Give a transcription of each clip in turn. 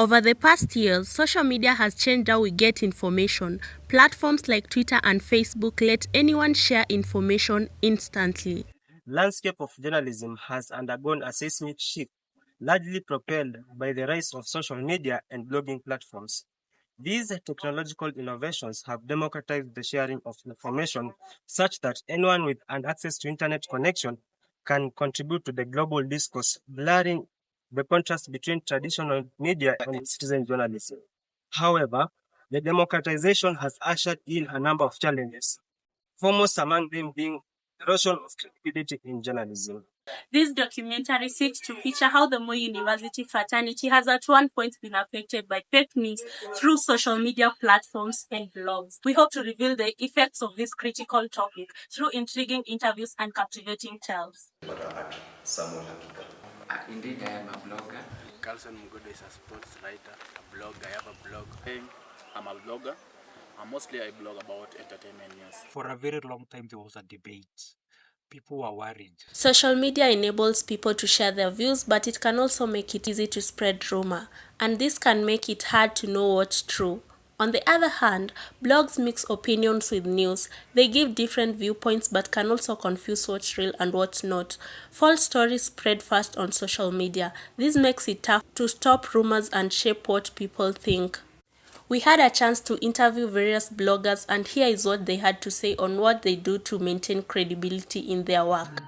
Over the past years, social media has changed how we get information. Platforms like Twitter and Facebook let anyone share information instantly. Landscape of journalism has undergone a seismic shift, largely propelled by the rise of social media and blogging platforms. These technological innovations have democratized the sharing of information such that anyone with an access to internet connection can contribute to the global discourse, blurring the contrast between traditional media and citizen journalism. However, the democratization has ushered in a number of challenges, foremost among them being erosion of credibility in journalism. This documentary seeks to feature how the Moi University fraternity has at one point been affected by fake news through social media platforms and blogs. We hope to reveal the effects of this critical topic through intriguing interviews and captivating tales. Indeed, I am a blogger. Carlson Mugodo is a sports writer, a blogger. I have a blog. I'm a blogger. Mostly I blog about entertainment news. For a very long time, there was a debate. People were worried. Social media enables people to share their views, but it can also make it easy to spread rumor, and this can make it hard to know what's true. On the other hand, blogs mix opinions with news. They give different viewpoints but can also confuse what's real and what's not. False stories spread fast on social media. This makes it tough to stop rumors and shape what people think. We had a chance to interview various bloggers, and here is what they had to say on what they do to maintain credibility in their work.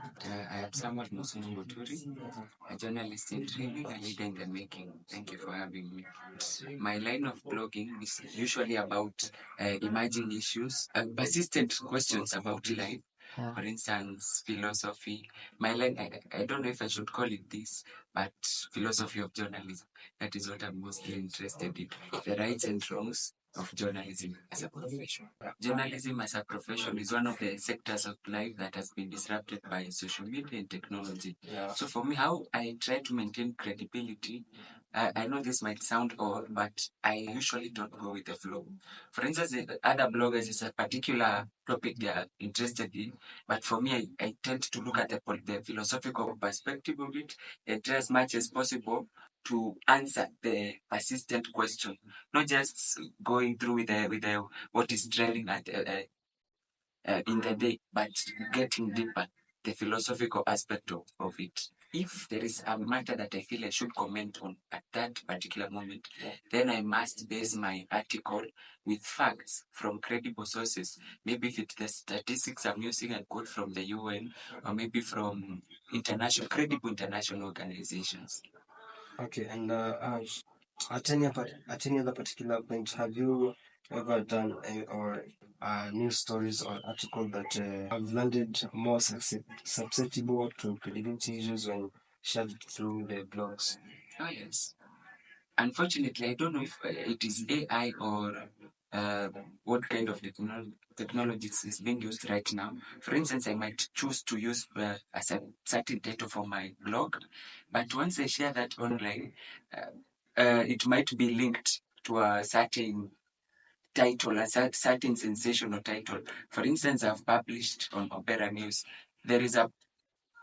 I am Samuel Musumu Buturi, a journalist in training, a leader in the making. Thank you for having me. My line of blogging is usually about emerging issues, persistent questions about life. For instance, philosophy. My line, I don't know if I should call it this, but philosophy of journalism. That is what I'm mostly interested in. The rights and wrongs of journalism as a profession. Journalism as a profession is one of the sectors of life that has been disrupted by social media and technology. So for me, how I try to maintain credibility, I know this might sound odd, but I usually don't go with the flow. For instance, the other bloggers is a particular topic they are interested in, but for me, I tend to look at the philosophical perspective of it and try as much as possible to answer the persistent question, not just going through with the what is trending in the day, but getting deeper the philosophical aspect of it. If there is a matter that I feel I should comment on at that particular moment, then I must base my article with facts from credible sources. Maybe if it's the statistics I'm using, I quote from the UN, or maybe from credible international organizations. Okay, and at any other particular point, have you ever done news stories or article that have landed more susceptible to credibility issues when shared through the blogs? Oh, yes. Unfortunately, I don't know if it is AI or what kind of technology is being used right now. For instance, I might choose to use a certain title for my blog, but once I share that online, it might be linked to a certain title, a certain sensational title. For instance, I've published on Opera News. There is a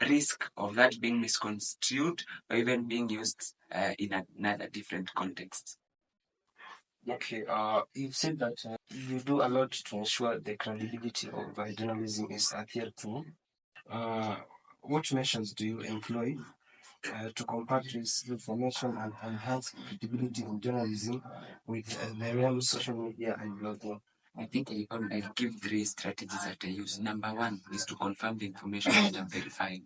risk of that being misconstrued or even being used in another different context. Okay, you've said that you do a lot to ensure the credibility of journalism is adhered to. What measures do you employ to combat this information and enhance credibility in journalism with the realm of social media and blogging? I think I give 3 strategies that I use. Number 1 is to confirm the information that I'm verifying.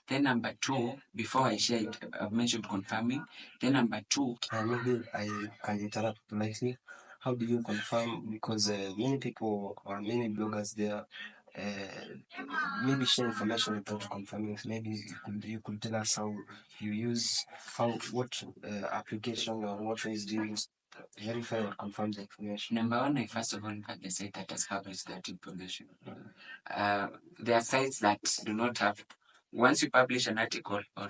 Then number 2, before I share it, I've mentioned confirming. Then number 2, maybe I can interrupt politely. How do you confirm? Because many people or many bloggers there maybe share information without confirming. Maybe you could tell us how you use what application or what ways do you use to verify or confirm the information. Number 1, I first of all look at the site that has published that information. There are sites that do not have. Once you publish an article or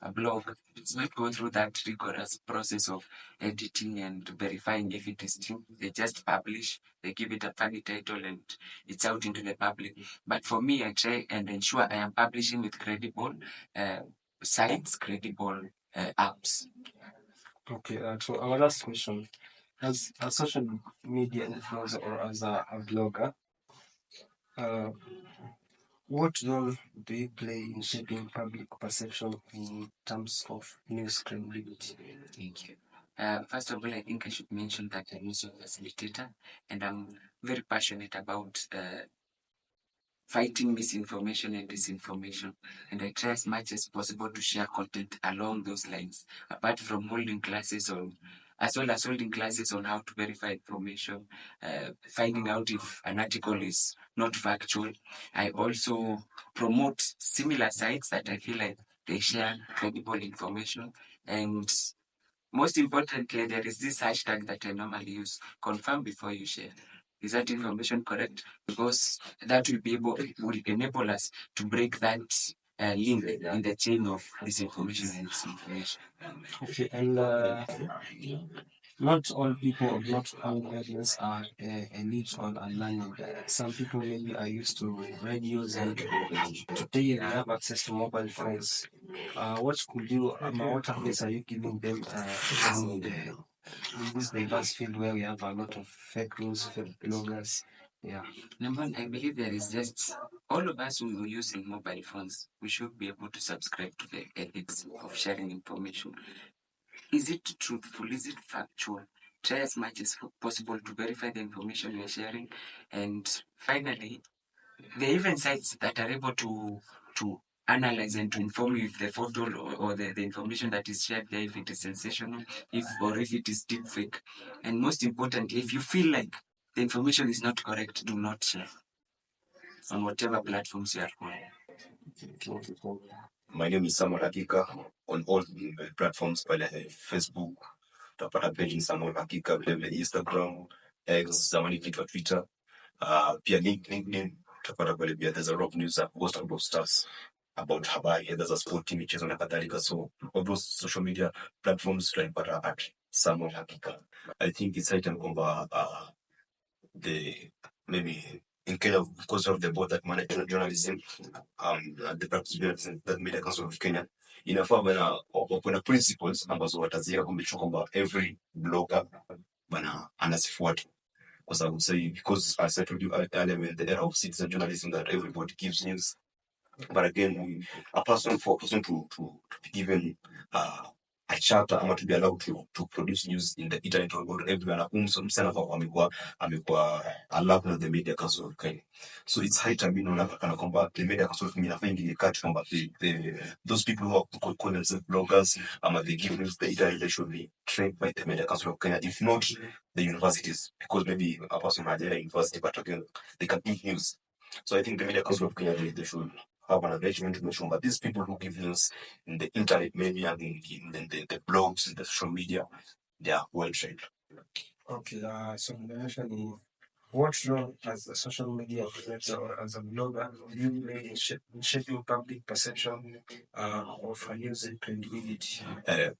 a blog, it's not go through that rigorous process of editing and verifying if it is true. They just publish, they give it a funny title, and it's out into the public. But for me, I try and ensure I am publishing with credible sites, credible apps. Okay, so our last question. As a social media influencer or as a blogger, uh, what role do you play in shaping public perception in terms of news credibility? Thank you. First of all, I think I should mention that I'm also a facilitator, and I'm very passionate about fighting misinformation and disinformation. And I try as much as possible to share content along those lines, apart from holding classes on, as well as holding classes on how to verify information, finding out if an article is not factual. I also promote similar sites that I feel like they share credible information. And most importantly, there is this hashtag that I normally use: confirm before you share. Is that information correct? Because that will enable us to break that link in the chain of disinformation and disinformation. Okay, and not all people or not all audience are elite or learned. Some people maybe are used to radios and today they have access to mobile phones. What could you, what advice are you giving them in this diverse field where we have a lot of fake news, fake bloggers? Yeah. Number one, I believe there is just all of us who are using mobile phones, we should be able to subscribe to the ethics of sharing information. Is it truthful? Is it factual? Try as much as possible to verify the information you're sharing. And finally, there are even sites that are able to analyze and to inform you if the photo or the information that is shared there, if it is sensational, if it is deep fake. And most importantly, if you feel like the information is not correct, do not share on whatever platforms you are on. My name is Samuel Hakika on all platforms pale Facebook, utapata page Samuel Hakika, vile Instagram, X, zamani kitwa Twitter, pia LinkedIn, utapata pale pia there's a rock news app, post about stars, about habari, there's a sport team, michezo na kadhalika. So all those social media platforms tunapata at Samuel Hakika. I think it's item kwamba the maybe in Kenya, because of the board that manage journalism, the practice journalism that Media Council of Kenya, inafaa wana principles ambazo wataziweka kumbe kwamba every blogger bana anasifuata, kwa sababu say, because as I told you earlier, in the era of citizen journalism that everybody gives news, but again, a person to be given a charter ama to be allowed to produce news in the internet or everywhere, msana amekuwa allowed na the Media Council of Kenya. So it's high time, kana kwamba the Media Council of Kenya inafaa ingilie kati kwamba those people who are call themselves bloggers ama they give news the internet, they should be trained by the Media Council of Kenya, if not the universities, because maybe a person might at university, but again, they can give news. So I think the Media Council of Kenya, they should have an arrangement to make sure that these people who give news in the internet, maybe and in the blogs, the social media, they are well trained. Okay, so the question is, what role as a social media influencer or as a blogger do you play in shaping public perception of a news and credibility?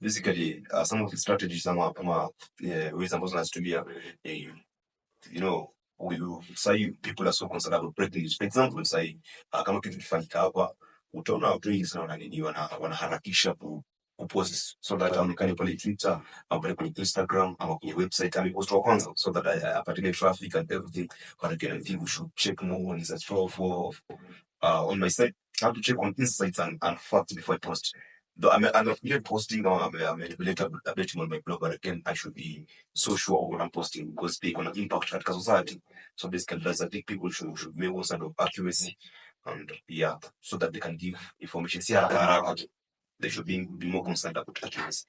Basically, some of the strategies ways ambazo nazitumia, say people are so concerned about breaking news. For example, say kama kitu kifanyika hapa, utaona watu wengi sana wanaharakisha kupost so that aonekane pale Twitter ama pale kwenye Instagram ama kwenye website amepost wa kwanza, so that apate traffic and everything. But again, I think we should check more on that for on my site. I have to check on insights and facts before I post. Though I'm posting or I'm updating on my blog, but again, I should be so sure of what I'm posting because they're going to impact that society. So basically, I think people should make one sort of accuracy and so that they can give information. They should be more concerned about accuracy.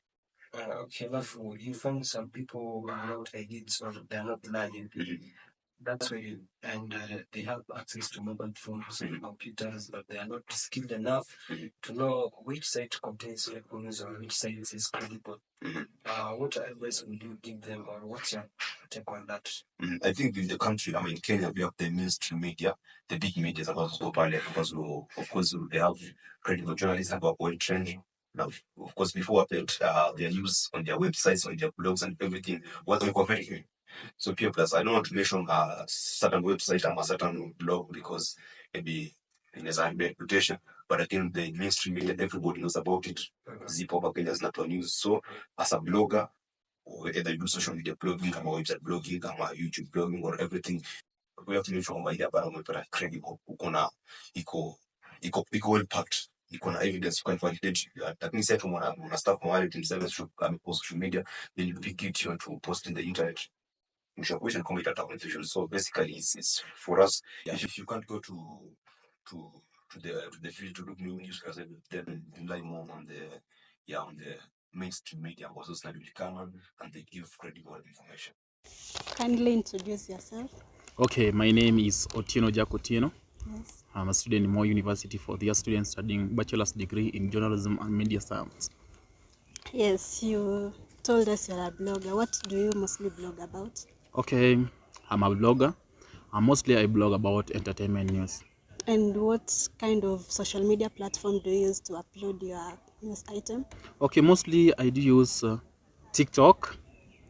Okay, but you find some people who are not elites or they're not learning. That's why, and they have access to mobile phones and computers, but they are not skilled enough to know which site contains fake news or which site is credible. What advice would you give them, or what's your take on that? I think in the country, in Kenya, we have the mainstream media, the big media, because of course they have credible journalists who are well trained. Now, of course, before their news on their websites, on their blogs, and everything was very good. So peer plus, I don't want to mention a certain website or a certain blog because maybe it has a reputation. but again, the mainstream media, everybody knows about it. Zipo hapa Kenya zinatoa news. So as a blogger, or either you do social media blogging, or website blogging, or YouTube blogging, or everything, we have to make sure kwamba ile habari umepata credible, iko well packed, iko na evidence, you can validate. That means that una stuff mahali tumseme post social media, then you pick it, you want to post in the internet. Question combat attack confusion. So basically, it's for us. If you can't go to the field to look new news, then rely more on the mainstream media, also Snabulikana, and they give credible information. Kindly introduce yourself. Okay, my name is Otieno Jack Otieno. Yes. I'm a student in Moore University, for the student studying bachelor's degree in journalism and media science. Yes, you told us you're a blogger. What do you mostly blog about? Okay, I'm a blogger. Mostly I blog about entertainment news. And what kind of social media platform do you use to upload your news item? Okay, mostly I do use TikTok,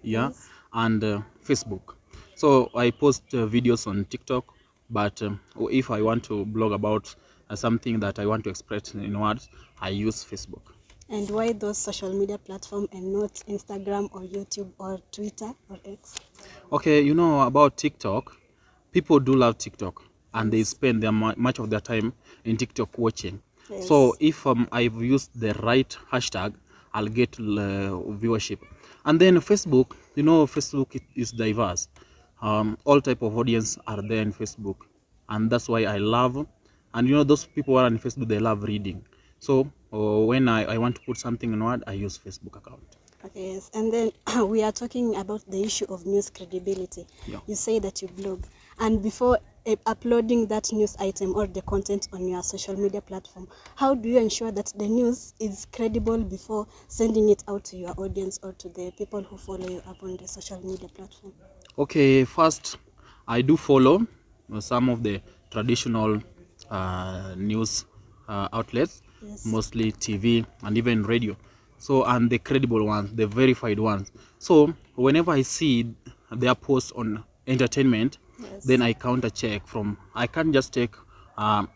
yeah, Yes. and Facebook. So I post videos on TikTok, but if I want to blog about something that I want to express in words, I use Facebook. And why those social media platform and not Instagram or YouTube or Twitter or X? Okay, you know about TikTok, people do love TikTok, and they Yes. spend much of their time in TikTok watching. Yes. So if I've used the right hashtag, I'll get viewership. And then Facebook, you know, Facebook is diverse. All type of audience are there in Facebook, and that's why I love. And you know, those people who are on Facebook, they love reading. So when I want to put something in word, I use Facebook account. Okay, yes. And then we are talking about the issue of news credibility. Yeah. You say that you blog, and before uploading that news item or the content on your social media platform, how do you ensure that the news is credible before sending it out to your audience or to the people who follow you up on the social media platform? Okay, first I do follow some of the traditional news outlets, Yes. mostly TV and even radio. So, and the credible ones, the verified ones. So whenever I see their posts on entertainment, Yes. then I counter check from. I can't just take.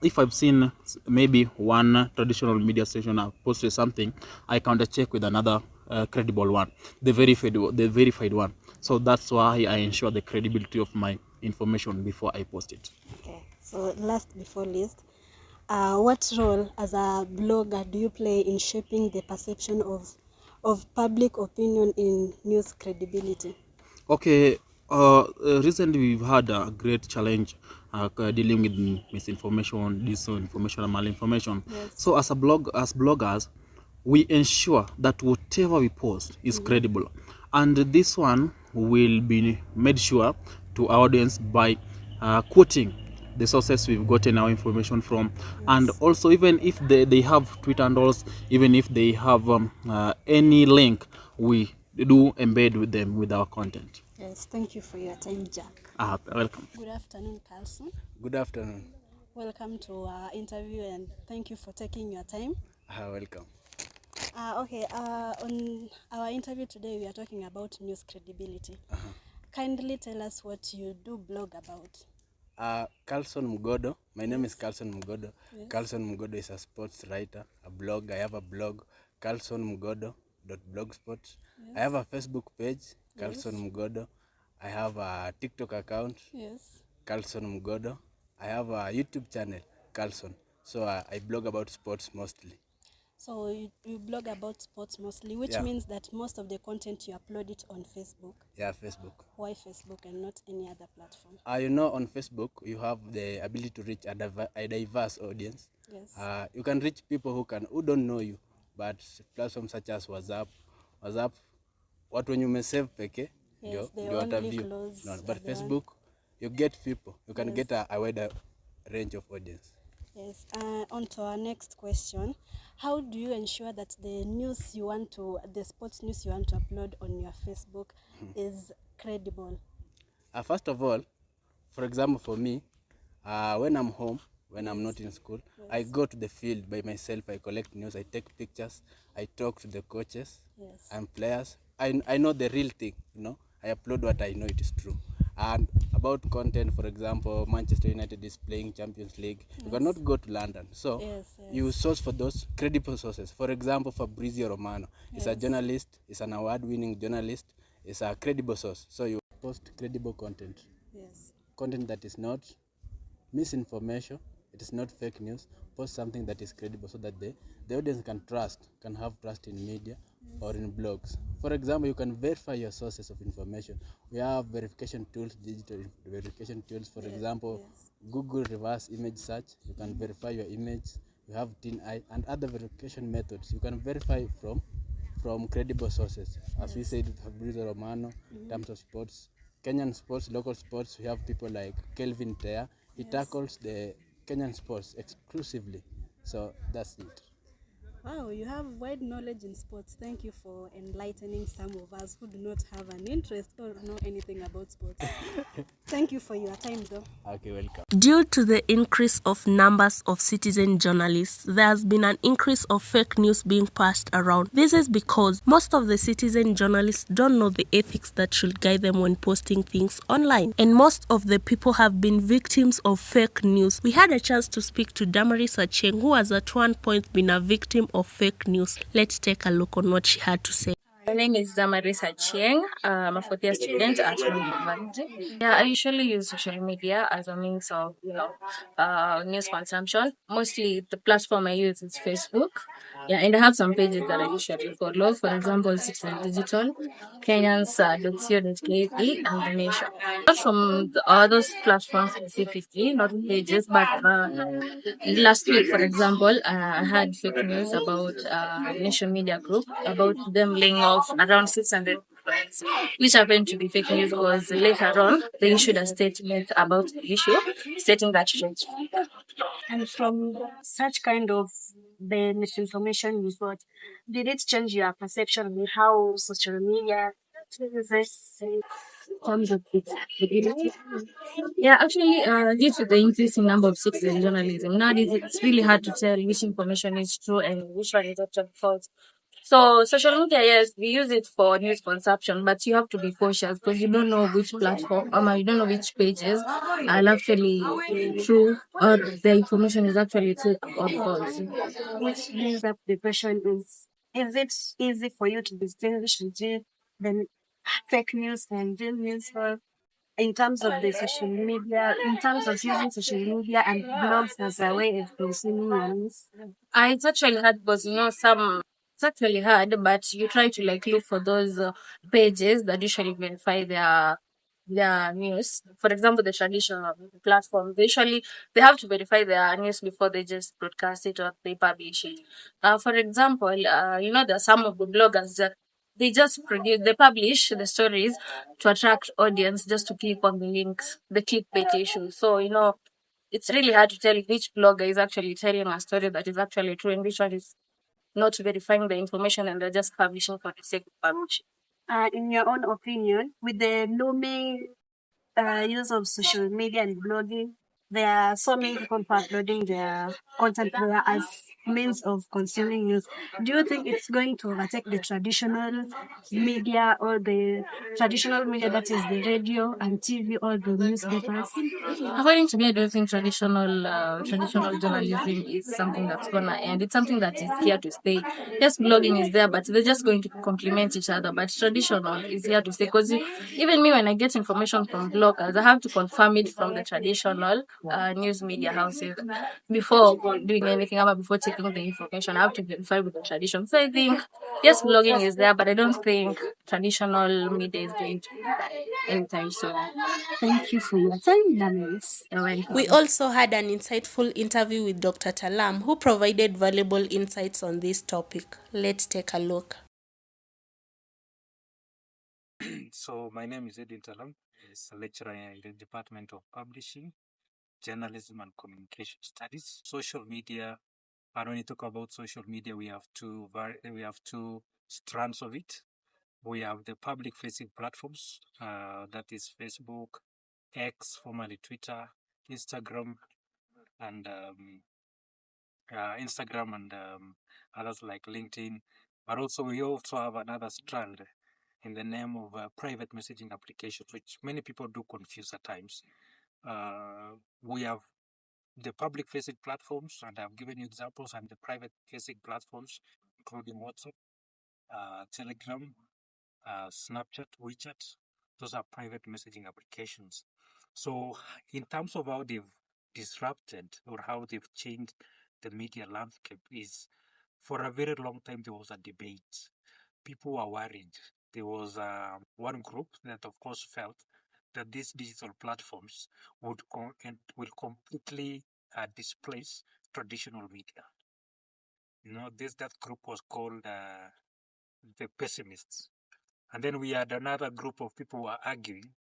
If I've seen maybe one traditional media station have posted something, I counter check with another credible one, the verified one. So that's why I ensure the credibility of my information before I post it. Okay. So last before least, what role as a blogger do you play in shaping the perception of public opinion in news credibility? Okay, recently we've had a great challenge dealing with misinformation, disinformation, and malinformation. Yes. So as bloggers, we ensure that whatever we post is credible, and this one will be made sure to our audience by quoting the sources we've gotten our information from. Yes. And also, even if they have Twitter handles, even if they have any link, we do embed with them with our content. Yes, thank you for your time, Jack. Welcome. Good afternoon, Carlson. Good afternoon. Welcome to our interview and thank you for taking your time. Welcome. Okay, on our interview today, we are talking about news credibility. Kindly tell us what you do blog about. Carlson Mugodo. My name is Carlson Mugodo. Yes. Carlson Mugodo is a sports writer, a blog. I have a blog, carlsonmugodo.blogspot. Yes. I have a Facebook page, Carlson Mugodo. I have a TikTok account, Yes. Carlson Mugodo. I have a YouTube channel, Carlson. So I blog about sports mostly. So you blog about sports mostly, which means that most of the content you upload it on Facebook. Yeah, Facebook. Why Facebook and not any other platform? You know, on Facebook, you have the ability to reach a diverse audience. Yes. You can reach people who don't know you, but platforms such as WhatsApp, watu wenye umesave peke, Yes, they ndio only wataview. close No, but at the Facebook, you get people. You can Yes. get a wider range of audience. Yes. On to our next question. How do you ensure that the sports news you want to upload on your Facebook is credible? First of all, for example, for me, when I'm home, when I'm not in school, I go to the field by myself. I collect news. I take pictures. I talk to the coaches Yes. and players. I know the real thing. You know, I upload what I know it is true. And about content. For example, Manchester United is playing Champions League. You cannot go to London, so you source for those credible sources. For example, Fabrizio Romano is a journalist, is an award-winning journalist, is a credible source. So you post credible content, content that is not misinformation, it is not fake news. Post something that is credible so that the audience can have trust in media or in blogs. For example, you can verify your sources of information. We have verification tools, digital verification tools. For example, Google reverse image search, you can verify your image. You have TinEye and other verification methods. You can verify from credible sources. As we said, Fabrizio Romano, in terms of sports, Kenyan sports, local sports, we have people like Kelvin Tea. He tackles the Kenyan sports exclusively. So that's it. Wow, you have wide knowledge in sports. Thank you for enlightening some of us who do not have an interest or know anything about sports. Thank you for your time, though. Okay, welcome. Due to the increase of numbers of citizen journalists, there has been an increase of fake news being passed around. This is because most of the citizen journalists don't know the ethics that should guide them when posting things online. And most of the people have been victims of fake news. We had a chance to speak to Damaris Acheng, who has at one point been a victim of fake news. Let's take a look on what she had to say. My name is Damaris Achieng. I'm a fourth year student at University. Yeah, I usually use social media as a means of, news consumption. Mostly the platform I use is Facebook. Yeah, and I have some pages that I usually follow. For example, Citizen Digital, Kenyans, .co.ke, and The Nation. Not from those platforms specifically, not pages, but last week, for example, I had fake news about Nation Media Group about them laying off around 600 employees, which happened to be fake news because later on they issued a statement about the issue stating that it. And from such kind of the misinformation you thought, did it change your perception on how social media uses in terms of its ability? Yeah, actually, due to the increasing number of citizen journalism, nowadays it's really hard to tell which information is true and which one is actually false. So social media, yes, we use it for news consumption, but you have to be cautious because you don't know which platform, you don't know which pages are actually true or the information is actually true or false. Which brings up the question is it easy for you to distinguish between the fake news and real news, or in terms of the social media, in terms of using social media and blogs as a way of consuming news? It's actually hard because it's actually hard, but you try to like look for those pages that usually verify their news. For example, the traditional platform, they have to verify their news before they just broadcast it or they publish it. For example, there are some of the bloggers that they publish the stories to attract audience just to click on the links, the clickbait issue. So it's really hard to tell which blogger is actually telling a story that is actually true and which one is not verifying the information and they're just publishing for the sake of publishing. In your own opinion, with the looming use of social media and blogging, there are so many people who are uploading their content there as means of consuming news. Do you think it's going to overtake the traditional media, or the traditional media that is the radio and TV or the newspapers? According to me, I don't think traditional journalism is something that's gonna end. It's something that is here to stay. Yes, blogging is there, but they're just going to complement each other. But traditional is here to stay because even me, when I get information from bloggers, I have to confirm it from the traditional news media houses before doing anything. Before taking the information, I have to verify with the tradition. So I think yes, blogging is there, but I don't think traditional media is going to die anytime soon. Thank you for your time, Damaris. You're welcome. We also had an insightful interview with Dr. Talam, who provided valuable insights on this topic. Let's take a look. So my name is Edin Talam. I'm a lecturer in the Department of Publishing, Journalism and Communication Studies. Social media, and when you talk about social media, we have two strands of it. We have the public-facing platforms, that is Facebook, X, formerly Twitter, Instagram, and others like LinkedIn. But also we also have another strand in the name of private messaging applications, which many people do confuse at times. We have the public-facing platforms, and I've given you examples, and the private-facing platforms, including WhatsApp, Telegram, Snapchat, WeChat. Those are private messaging applications. So, in terms of how they've disrupted or how they've changed the media landscape, is for a very long time there was a debate. People were worried. There was one group that, of course, felt that these digital platforms will completely displace traditional media. That group was called the pessimists. And then we had another group of people who were arguing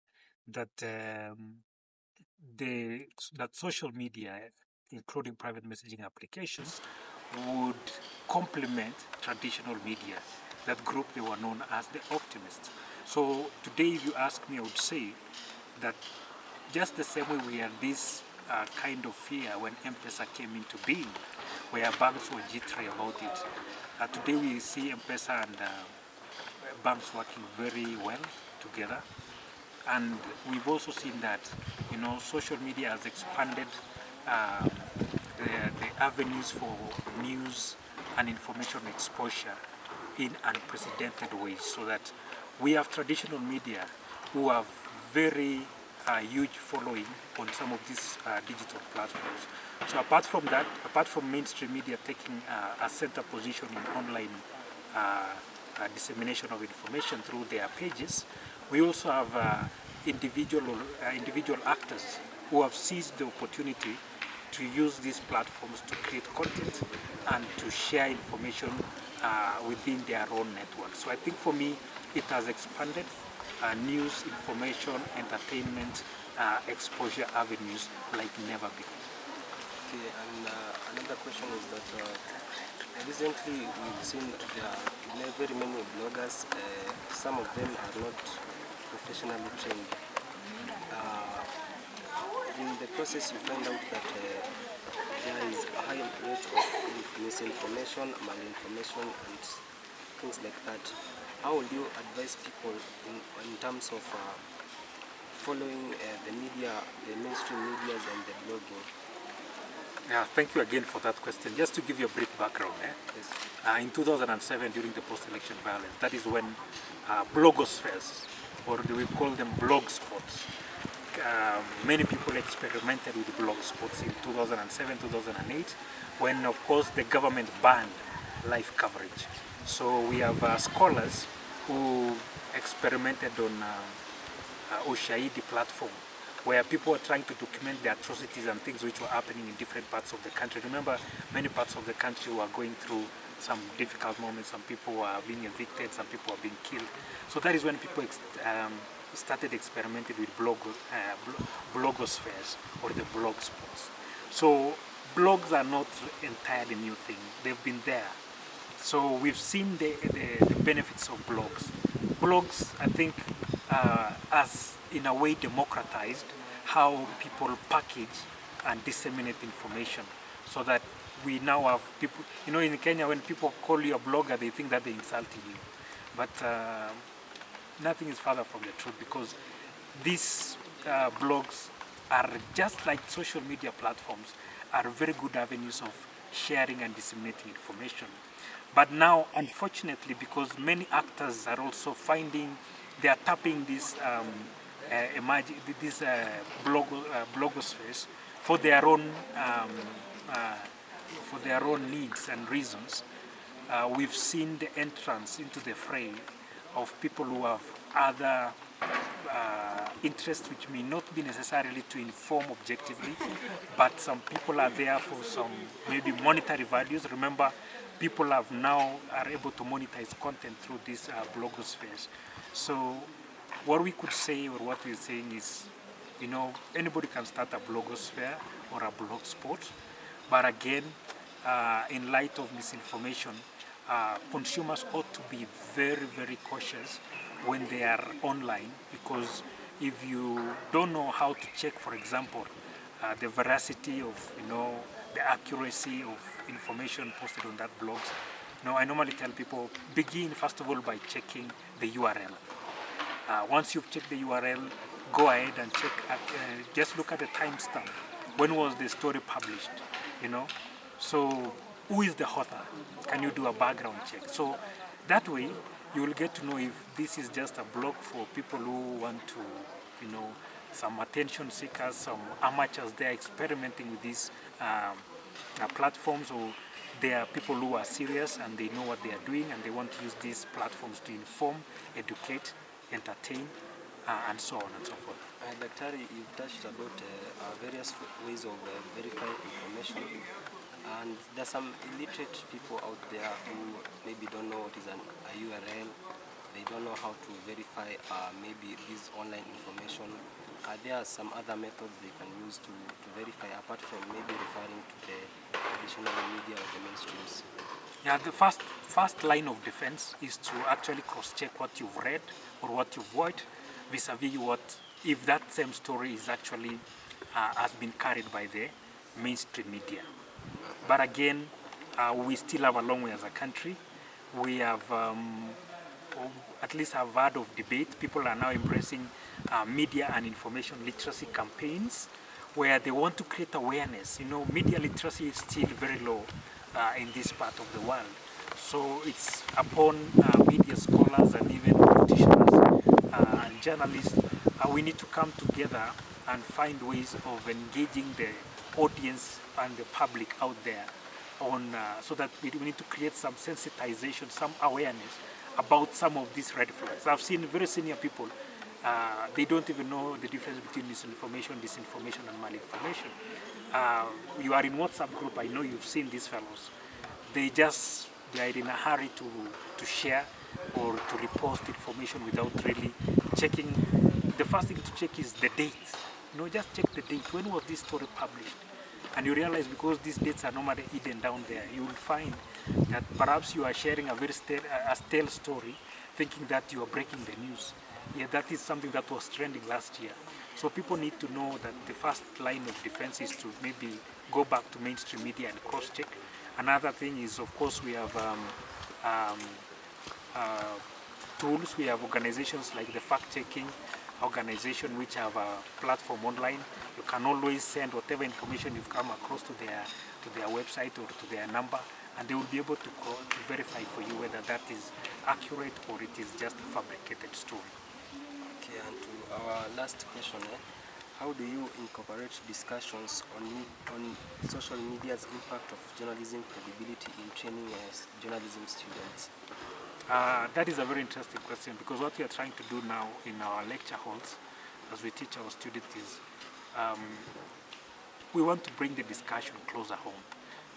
that that social media, including private messaging applications, would complement traditional media. That group, they were known as the optimists. So today, if you ask me, I would say that just the same way we had this kind of fear when M-Pesa came into being, where banks were jittery about it. Today we see M-Pesa and banks working very well together. And we've also seen that, social media has expanded the avenues for news and information exposure in unprecedented ways, so that we have traditional media who have very huge following on some of these digital platforms. So apart from that, apart from mainstream media taking a center position in online dissemination of information through their pages, we also have individual actors who have seized the opportunity to use these platforms to create content and to share information within their own network. So I think for me, it has expanded news, information, entertainment, exposure avenues like never before. Okay, and another question is that recently we've seen there are very many bloggers. Some of them are not professionally trained. In the process, you find out that there is a high rate of misinformation, malinformation, and things like that. How would you advise people in terms of following the media, the mainstream media and the blogging? Yeah, thank you again for that question. Just to give you a brief background, Yes. In 2007, during the post-election violence, that is when blogospheres, or we call them blog spots, many people experimented with blog spots in 2007, 2008, when, of course, the government banned live coverage. So we have scholars who experimented on Ushahidi platform, where people were trying to document the atrocities and things which were happening in different parts of the country. Remember, many parts of the country were going through some difficult moments. Some people were being evicted, some people were being killed. So that is when people started experimenting with blogospheres, or the blog spots. So blogs are not entirely new thing. They've been there. So we've seen the benefits of blogs. Blogs, I think, has in a way democratized how people package and disseminate information, so that we now have people, in Kenya, when people call you a blogger, they think that they're insulting you. But nothing is further from the truth, because these blogs are just like social media platforms, are very good avenues of sharing and disseminating information. But now, unfortunately, because many actors are also they are tapping this blogospheres for their own needs and reasons. We've seen the entrance into the fray of people who have other interests which may not be necessarily to inform objectively, but some people are there for some maybe monetary values. Remember, people are able to monetize content through these blogospheres. So what we could say, or what we're saying is, anybody can start a blogosphere or a blog spot, but again, in light of misinformation, consumers ought to be very, very cautious when they are online, because if you don't know how to check, for example, the veracity of, the accuracy of information posted on that blogs, I normally tell people begin first of all by checking the URL. Once you've checked the URL, go ahead and check just look at the timestamp. When was the story published? So who is the author? Can you do a background check? So that way you will get to know if this is just a blog for people who want to, some attention seekers, some amateurs. They are experimenting with these platforms, or they are people who are serious and they know what they are doing and they want to use these platforms to inform, educate, entertain, and so on and so forth. Daktari, you've touched about various ways of verifying information, and there's some illiterate people out there who maybe don't know what is a URL, they don't know how to verify maybe this online information. There are some other methods they can use to verify apart from maybe referring to the traditional media or the mainstreams? Yeah, the first line of defense is to actually cross-check what you've read or what you've watched vis-a-vis what, if that same story is actually has been carried by the mainstream media. But again, we still have a long way as a country. We have, at least I've heard of debate. People are now embracing media and information literacy campaigns where they want to create awareness. Media literacy is still very low in this part of the world. So it's upon media scholars and even practitioners and journalists, we need to come together and find ways of engaging the audience and the public out there on, so that we need to create some sensitization, some awareness about some of these red flags. I've seen very senior people, they don't even know the difference between misinformation, disinformation, and malinformation. You are in WhatsApp group, I know you've seen these fellows. They are in a hurry to share or to repost information without really checking. The first thing to check is the date. Just check the date. When was this story published? And you realize because these dates are normally hidden down there, you will find that perhaps you are sharing a very stale story, thinking that you are breaking the news. Yeah, that is something that was trending last year. So people need to know that the first line of defense is to maybe go back to mainstream media and cross-check. Another thing is, of course, we have tools. We have organizations like the fact-checking organization, which have a platform online. You can always send whatever information you've come across to their website or to their number, and they will be able to verify for you whether that is accurate or it is just a fabricated story. Okay, and to our last question, how do you incorporate discussions on social media's impact of journalism credibility in training journalism students? That is a very interesting question, because what we are trying to do now in our lecture halls as we teach our students is we want to bring the discussion closer home.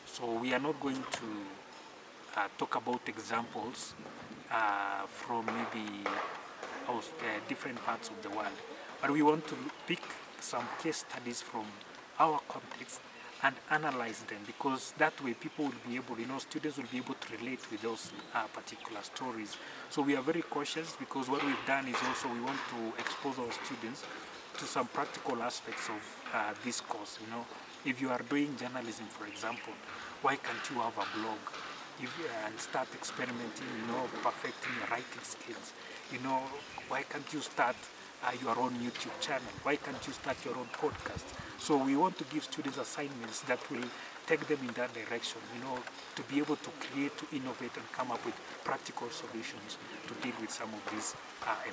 So we are not going to talk about examples from maybe different parts of the world, but we want to pick some case studies from our context and analyze them, because that way people will be able, students will be able to relate with those particular stories. So we are very cautious, because what we've done is also we want to expose our students to some practical aspects of this course. If you are doing journalism, for example, why can't you have a blog and start experimenting, perfecting your writing skills? Why can't you start your own YouTube channel? Why can't you start your own podcast? So we want to give students assignments that will take them in that direction, to be able to create, to innovate, and come up with practical solutions to deal with some of these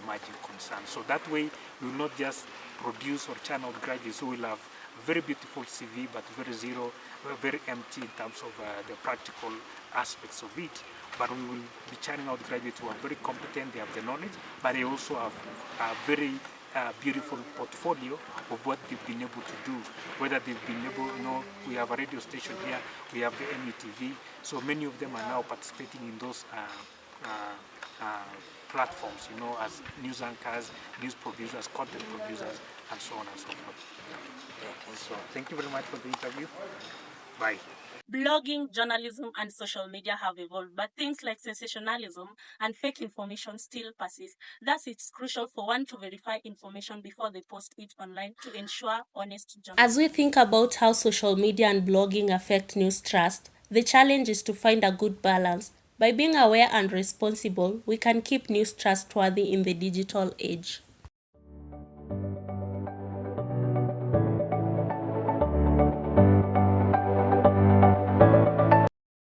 emerging concerns. So that way, we will not just produce or churn out graduates who will have very beautiful CV, but very empty in terms of the practical aspects of it. But we will be churning out graduates who are very competent, they have the knowledge, but they also have a very beautiful portfolio of what they've been able to do. Whether they've been able, we have a radio station here, we have the MUTV, so many of them are now participating in those platforms, as news anchors, news producers, content producers, and so on and so forth. So thank you very much for the interview. Bye. Blogging, journalism, and social media have evolved, but things like sensationalism and fake information still persist. Thus, it's crucial for one to verify information before they post it online to ensure honest journalism. As we think about how social media and blogging affect news trust, the challenge is to find a good balance. By being aware and responsible, we can keep news trustworthy in the digital age.